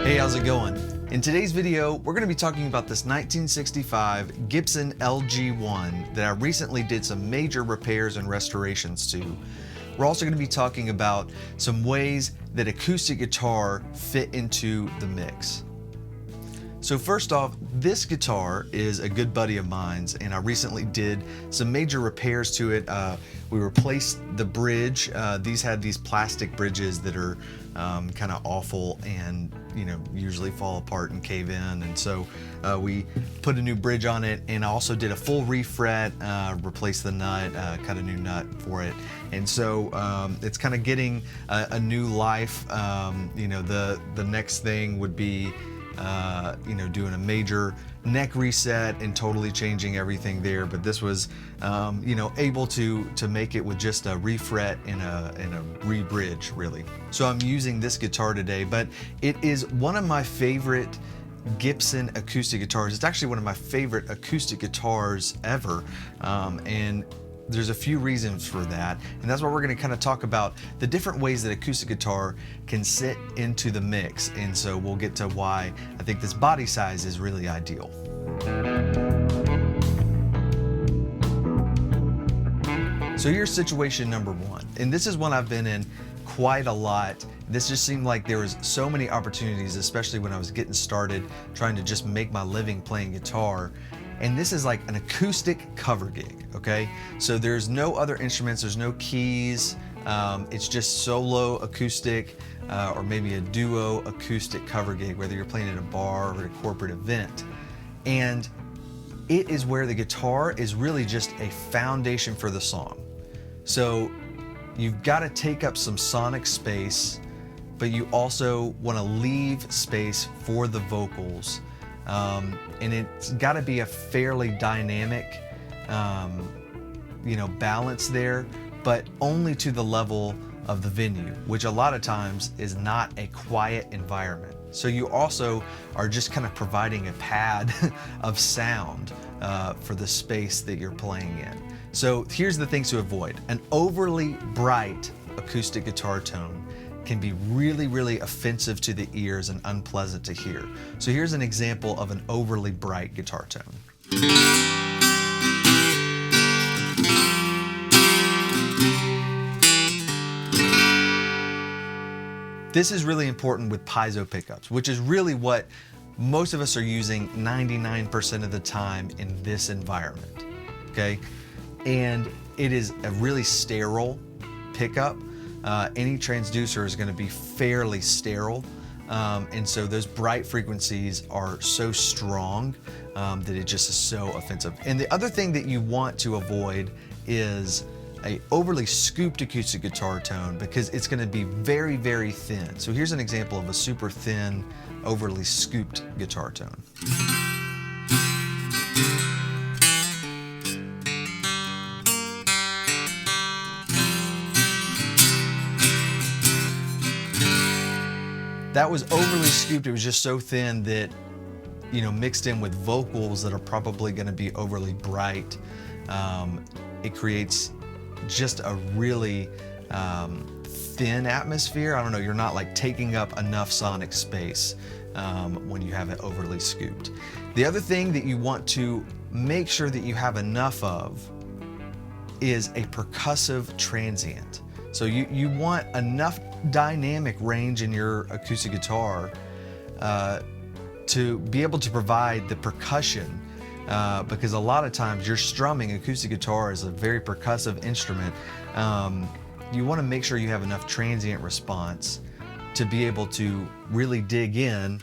Hey, how's it going? In today's video, we're going to be talking about this 1965 Gibson LG1 that I recently did some major repairs and restorations to. We're also going to be talking about some ways that acoustic guitar fit into the mix. So first off, this guitar is a good buddy of mine's, and I recently did some major repairs to it. We replaced the bridge. These had these plastic bridges that are kind of awful and usually fall apart and cave in, and so we put a new bridge on it, and I also did a full refret, replaced the nut, cut a new nut for it, and so it's kind of getting a new life. The next thing would be doing a major neck reset and totally changing everything there, but this was able to make it with just a refret and a re-bridge, really. So I'm using this guitar today, but it is one of my favorite Gibson acoustic guitars. It's actually one of my favorite acoustic guitars ever, and there's a few reasons for that, and that's why we're going to kind of talk about the different ways that acoustic guitar can sit into the mix, and so we'll get to why I think this body size is really ideal. So here's situation number one, and this is one I've been in quite a lot. This just seemed like there was so many opportunities, especially when I was getting started trying to just make my living playing guitar. And this is like an acoustic cover gig, okay? So there's no other instruments, there's no keys, it's just solo acoustic, or maybe a duo acoustic cover gig, whether you're playing at a bar or at a corporate event. And it is where the guitar is really just a foundation for the song. So you've got to take up some sonic space, but you also want to leave space for the vocals. And it's got to be a fairly dynamic, balance there, but only to the level of the venue, which a lot of times is not a quiet environment. So you also are just kind of providing a pad of sound for the space that you're playing in. So here's the things to avoid. An overly bright acoustic guitar tone can be really, really offensive to the ears and unpleasant to hear. So here's an example of an overly bright guitar tone. This is really important with piezo pickups, which is really what most of us are using 99% of the time in this environment, okay? And it is a really sterile pickup. Any transducer is going to be fairly sterile, and so those bright frequencies are so strong that it just is so offensive. And the other thing that you want to avoid is a overly scooped acoustic guitar tone, because it's going to be very, very thin. So here's an example of a super thin, overly scooped guitar tone. That was overly scooped. It was just so thin that, mixed in with vocals that are probably going to be overly bright, it creates just a really thin atmosphere. I don't know, you're not like taking up enough sonic space when you have it overly scooped. The other thing that you want to make sure that you have enough of is a percussive transient. So you want enough dynamic range in your acoustic guitar to be able to provide the percussion, because a lot of times you're strumming. Acoustic guitar is a very percussive instrument. You want to make sure you have enough transient response to be able to really dig in.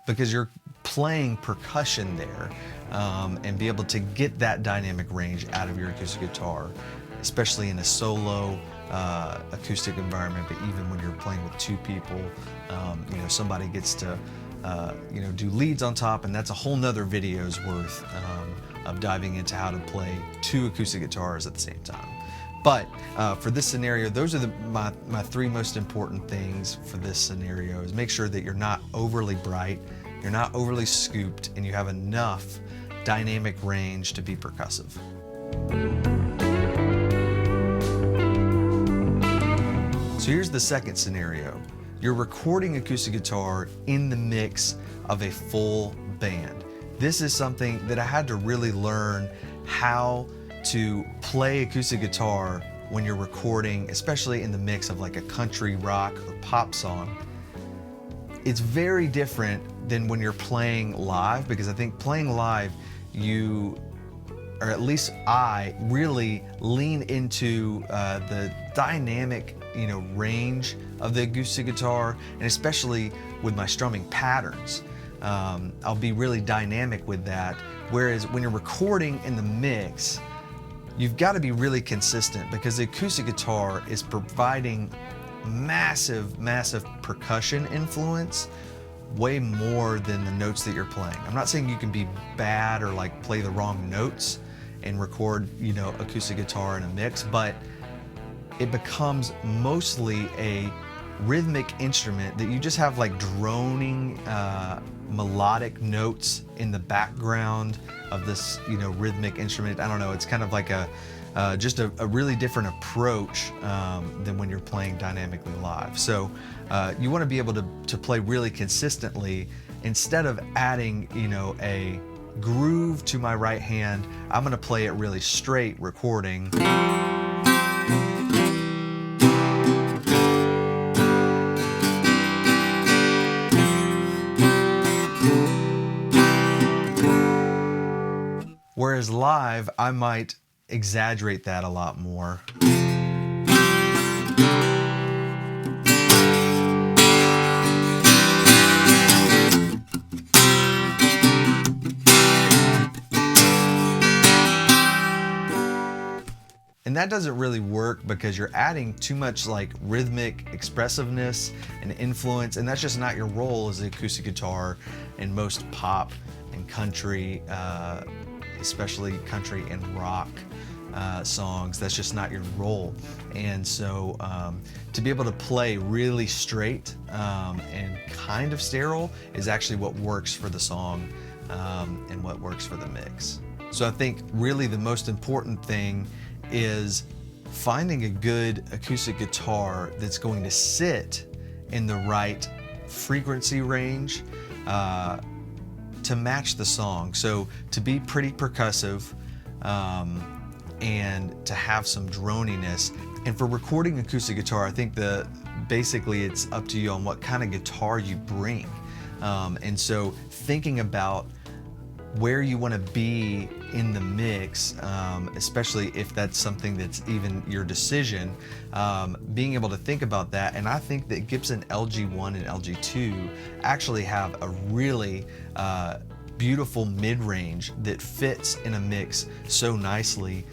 Because you're playing percussion there, and be able to get that dynamic range out of your acoustic guitar, especially in a solo acoustic environment, but even when you're playing with two people, somebody gets to do leads on top, and that's a whole nother video's worth of diving into how to play two acoustic guitars at the same time. But for this scenario, those are my three most important things for this scenario. Is make sure that you're not overly bright, you're not overly scooped, and you have enough dynamic range to be percussive. So here's the second scenario. You're recording acoustic guitar in the mix of a full band. This is something that I had to really learn how to play acoustic guitar when you're recording, especially in the mix of like a country, rock, or pop song. It's very different than when you're playing live, because I think playing live, you, or at least I, really lean into the dynamic, range of the acoustic guitar, and especially with my strumming patterns. I'll be really dynamic with that. Whereas when you're recording in the mix, you've got to be really consistent, because the acoustic guitar is providing massive percussion influence, way more than the notes that you're playing. I'm not saying you can be bad or like play the wrong notes and record, acoustic guitar in a mix, but it becomes mostly a rhythmic instrument that you just have like droning melodic notes in the background of this rhythmic instrument. I don't know, it's kind of like just a really different approach than when you're playing dynamically live. So you want to be able to play really consistently. Instead of adding a groove to my right hand, I'm going to play it really straight recording. Whereas live, I might exaggerate that a lot more. And that doesn't really work, because you're adding too much like rhythmic expressiveness and influence, and that's just not your role as the acoustic guitar in most pop and country, especially country and rock songs. That's just not your role. And so to be able to play really straight and kind of sterile is actually what works for the song and what works for the mix. So I think really the most important thing is finding a good acoustic guitar that's going to sit in the right frequency range to match the song. So to be pretty percussive and to have some droniness. And for recording acoustic guitar, I think basically it's up to you on what kind of guitar you bring. And so thinking about where you want to be in the mix, especially if that's something that's even your decision, being able to think about that. And I think that Gibson LG1 and LG2 actually have a really beautiful mid-range that fits in a mix so nicely,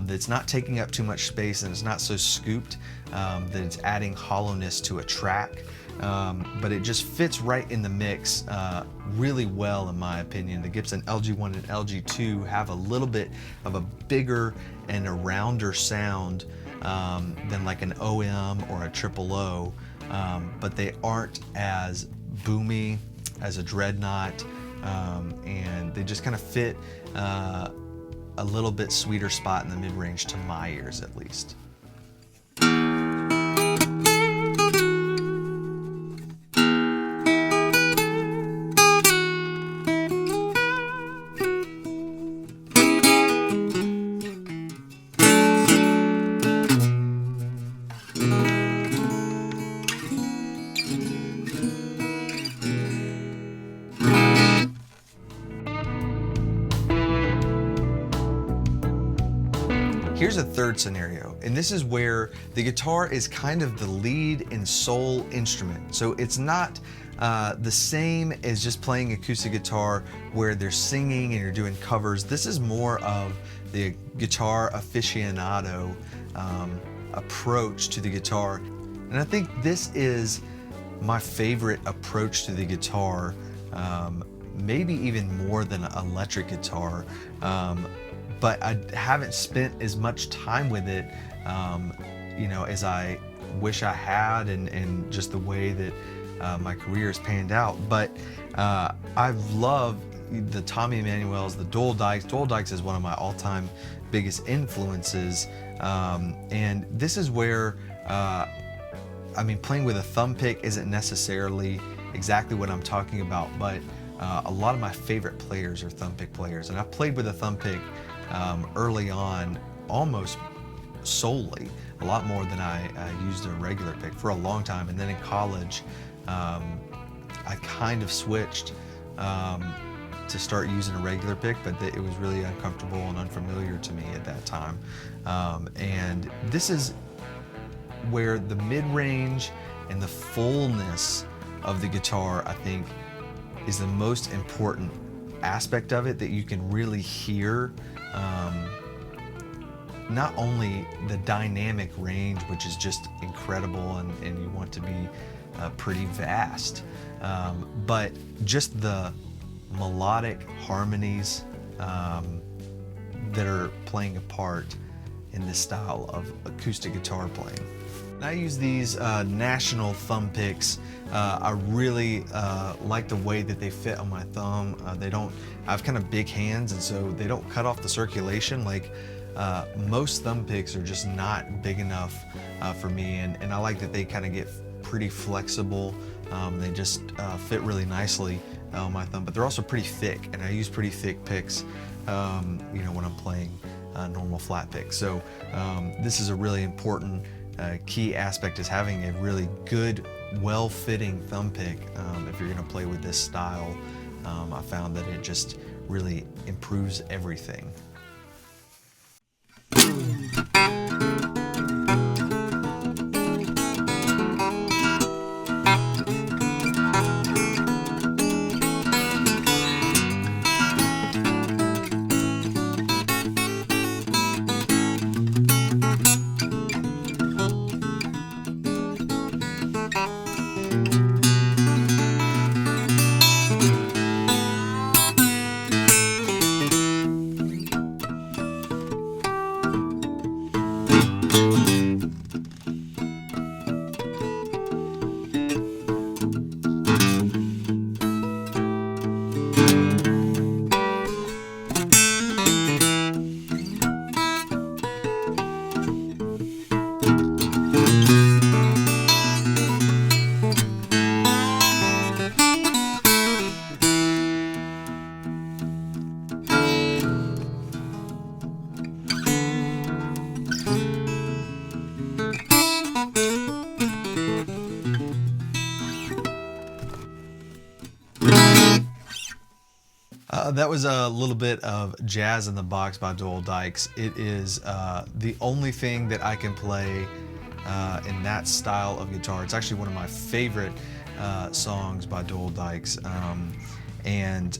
that's not taking up too much space, and it's not so scooped that it's adding hollowness to a track. But it just fits right in the mix really well, in my opinion. The Gibson LG1 and LG2 have a little bit of a bigger and a rounder sound than like an OM or a triple O, but they aren't as boomy as a dreadnought, and they just kind of fit a little bit sweeter spot in the mid-range, to my ears at least. Here's a third scenario, and this is where the guitar is kind of the lead and sole instrument. So it's not the same as just playing acoustic guitar where they're singing and you're doing covers. This is more of the guitar aficionado approach to the guitar. And I think this is my favorite approach to the guitar, maybe even more than an electric guitar. But I haven't spent as much time with it, as I wish I had, and just the way that my career has panned out. But I've loved the Tommy Emmanuel's, the Dual Dykes. Dual Dykes is one of my all-time biggest influences, and this is where I mean, playing with a thumb pick isn't necessarily exactly what I'm talking about, but a lot of my favorite players are thumb pick players, and I played with a thumb pick early on almost solely, a lot more than I used a regular pick for a long time. And then in college, I kind of switched to start using a regular pick, but it was really uncomfortable and unfamiliar to me at that time. And this is where the mid-range and the fullness of the guitar, I think, is the most important aspect of it, that you can really hear not only the dynamic range, which is just incredible and you want to be pretty vast, but just the melodic harmonies that are playing a part in this style of acoustic guitar playing. I use these National thumb picks. I really like the way that they fit on my thumb. I have kind of big hands, and so they don't cut off the circulation. Like most thumb picks are just not big enough for me, and I like that they kind of get pretty flexible. They just fit really nicely on my thumb, but they're also pretty thick, and I use pretty thick picks you know, when I'm playing normal flat picks. So this is a really important key aspect, is having a really good, well-fitting thumb pick if you're going to play with this style. I found that it just really improves everything. That was a little bit of Jazz in the Box by Doyle Dykes. It is the only thing that I can play in that style of guitar. It's actually one of my favorite songs by Doyle Dykes, and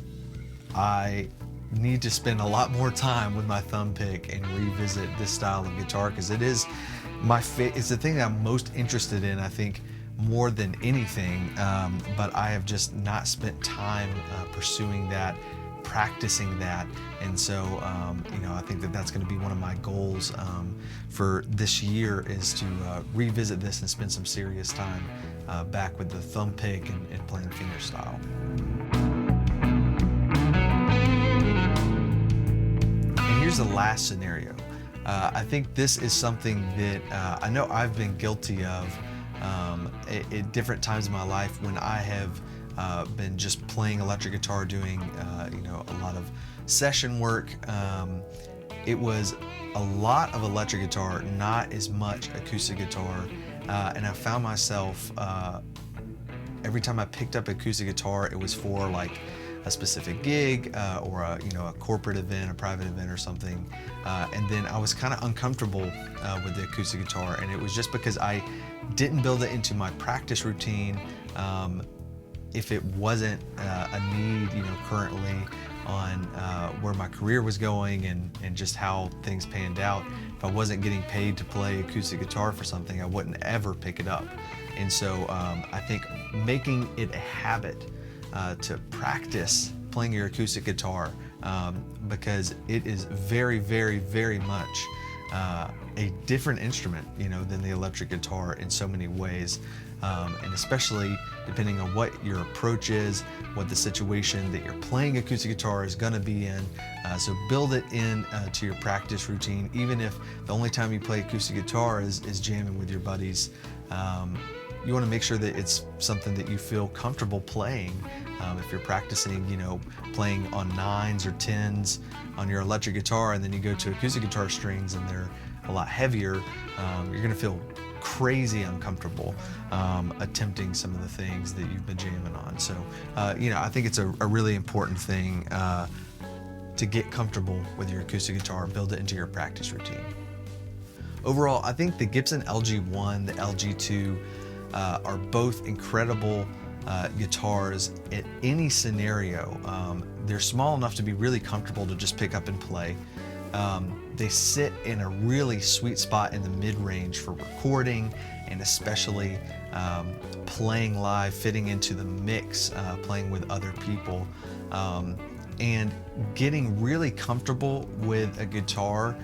I need to spend a lot more time with my thumb pick and revisit this style of guitar, because it is it's the thing that I'm most interested in, I think, more than anything, but I have just not spent time pursuing that, practicing that. And so you know, I think that that's going to be one of my goals for this year, is to revisit this and spend some serious time back with the thumb pick and playing fingerstyle. And here's the last scenario. I think this is something that I know I've been guilty of at different times in my life when I have been just playing electric guitar, doing you know, a lot of session work. It was a lot of electric guitar, not as much acoustic guitar, and I found myself every time I picked up acoustic guitar, it was for like a specific gig or a, you know, a corporate event, a private event or something, and then I was kind of uncomfortable with the acoustic guitar, and it was just because I didn't build it into my practice routine. If it wasn't a need, you know, currently on where my career was going and just how things panned out, if I wasn't getting paid to play acoustic guitar for something, I wouldn't ever pick it up. And so I think making it a habit to practice playing your acoustic guitar, because it is very, very, very much a different instrument, you know, than the electric guitar in so many ways, and especially depending on what your approach is, what the situation that you're playing acoustic guitar is going to be in. So build it in to your practice routine, even if the only time you play acoustic guitar is jamming with your buddies. you want to make sure that it's something that you feel comfortable playing. If you're practicing, you know, playing on 9s or 10s on your electric guitar, and then you go to acoustic guitar strings and they're a lot heavier, you're going to feel crazy uncomfortable attempting some of the things that you've been jamming on. So, you know, I think it's a really important thing to get comfortable with your acoustic guitar, build it into your practice routine. Overall, I think the Gibson LG1, the LG2 are both incredible guitars in any scenario. They're small enough to be really comfortable to just pick up and play. They sit in a really sweet spot in the mid-range for recording, and especially playing live, fitting into the mix, playing with other people, and getting really comfortable with a guitar.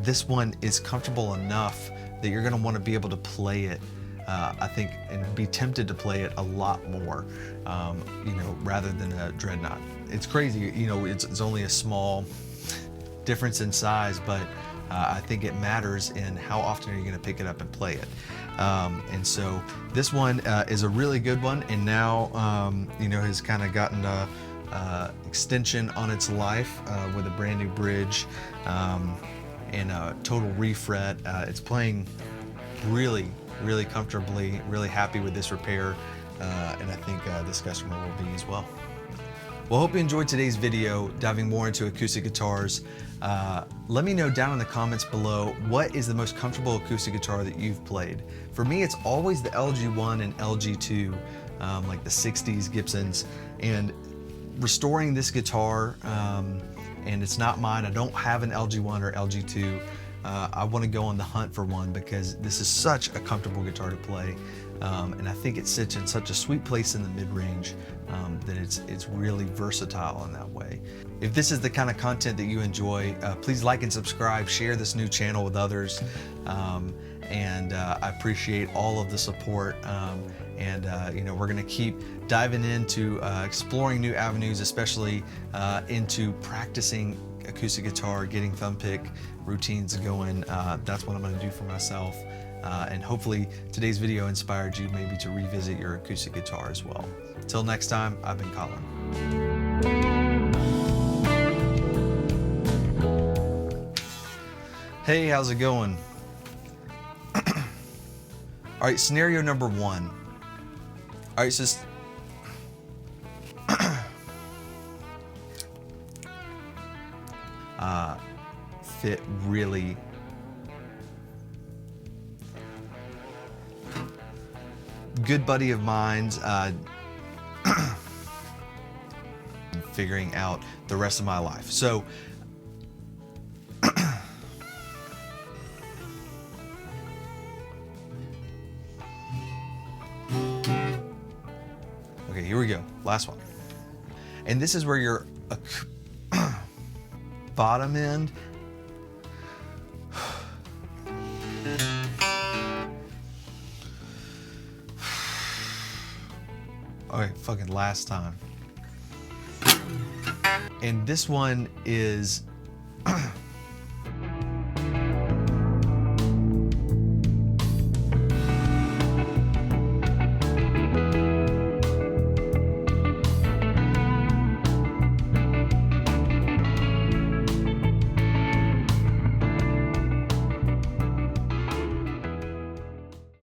This one is comfortable enough that you're going to want to be able to play it, I think, and be tempted to play it a lot more, you know, rather than a Dreadnought. It's crazy, you know, it's only a small difference in size, but I think it matters in how often are you going to pick it up and play it. And so this one is a really good one, and now you know, has kind of gotten a extension on its life with a brand new bridge and a total refret. It's playing really comfortably, really happy with this repair, and I think this customer will be as well. Well, I hope you enjoyed today's video diving more into acoustic guitars. Let me know down in the comments below, what is the most comfortable acoustic guitar that you've played? For me, it's always the LG1 and LG2, like the 60s Gibsons. And restoring this guitar, and it's not mine, I don't have an LG1 or LG2. I want to go on the hunt for one because this is such a comfortable guitar to play, and I think it sits in such a sweet place in the mid-range that it's really versatile in that way. If this is the kind of content that you enjoy, please like and subscribe, share this new channel with others, and I appreciate all of the support. You know, we're going to keep diving into exploring new avenues, especially into practicing acoustic guitar, getting thumb pick routines going. That's what I'm going to do for myself, and hopefully today's video inspired you maybe to revisit your acoustic guitar as well. Till next time, I've been Colin. Hey, how's it going? All right, scenario number 1. All right, so fit really good buddy of mine's figuring out the rest of my life. So okay, here we go, last one. And this is where your bottom end okay, fucking last time. And this one is